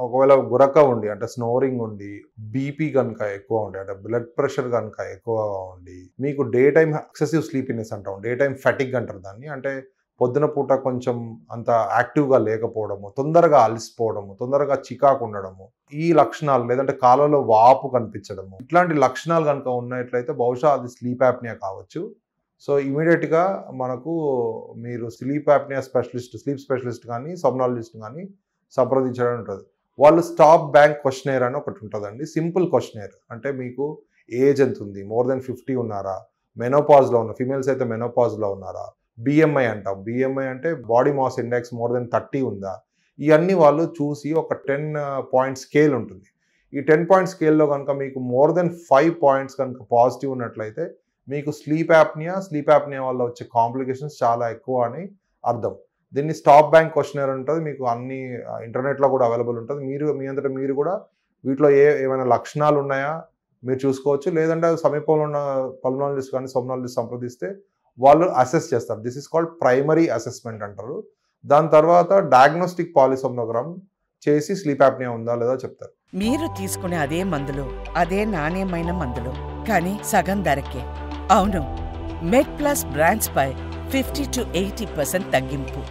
ఒకవేళ గురక ఉండి అంటే స్నోరింగ్ ఉండి, బీపీ గనుక ఎక్కువ ఉండి అంటే బ్లడ్ ప్రెషర్ గనుక ఎక్కువగా ఉండి, మీకు డే టైమ్ ఎక్సెసివ్ స్లీపీనెస్ అంటాం. డే టైమ్ ఫటిగ్ అంటారు దాన్ని. అంటే పొద్దున పూట కొంచెం అంత యాక్టివ్‌గా లేకపోవడము, తొందరగా అలసిపోవడము, తొందరగా చికాకు ఉండడము, ఈ లక్షణాలు లేదంటే కాళ్ళలో వాపు కనిపించడము, ఇట్లాంటి లక్షణాలు గనుక ఉన్నట్లయితే బహుశా అది స్లీప్ యాప్నియా కావచ్చు. సో, ఇమ్మీడియేట్‌గా మనకు మీరు sleep apnoea specialist, sleep specialist గానీ, సోమ్నాలజిస్ట్ గానీ సంప్రదించడం ఉంటది. వాళ్ళు స్టాప్ బ్యాంక్ క్వెషనైర్ అని ఒకటి ఉంటదండి. సింపుల్ క్వెషనైర్. అంటే మీకు ఏజ్ ఎంతుంది? మోర్ దెన్ 50 ఉన్నారా? మెనోపాజ్‌లో ఉన్న ఫీమేల్స్ అయితే మెనోపాజ్‌లో ఉన్నారా? బీఎంఐ అంటాం. బీఎంఐ అంటే body mass index more than 30 ఉందా? ఇయన్నీ వాళ్ళు చూసి ఒక 10 పాయింట్ స్కేల్ ఉంటుంది. ఈ 10 పాయింట్ స్కేల్‌లో గనుక మీకు మోర్ దెన్ 5 పాయింట్స్ గనుక పాజిటివ్ ఉన్నట్లయితే మీకు స్లీప్ యాప్నియా వల్ల వచ్చే కాంప్లికేషన్స్ చాలా ఎక్కువ అని అర్థం. దీన్ని స్టాప్ బ్యాంక్ క్వెషనైర్ ఉంటది. మీకు అన్ని ఇంటర్నెట్‌లో కూడా అవైలబుల్ ఉంటది. మీరు మీ అంతట మీరు కూడా వీటిలో ఏమైనా లక్షణాలు ఉన్నాయా మీరు చూసుకోవచ్చు. లేదంటే సమీపంలో ఉన్న పల్మనాలజిస్ట్ కానీ, సోమ్నాలజిస్ట్ సంప్రదిస్తే వాళ్ళు అసెస్ చేస్తారు. This is called primary assessment అంటారు. దాని తర్వాత డయాగ్నోస్టిక్ పాలిసోమ్నోగ్రామ్ చేసి స్లీప్ యాప్నియా ఉందా లేదా చెప్తారు. మీరు తీసుకునే అదే మందులు, అదే నాణ్యమైన మందులు, కానీ సగం ధరకే. అవును, మెడ్ ప్లస్ బ్రాండ్స్ పై 50 to 80% తగ్గింపు.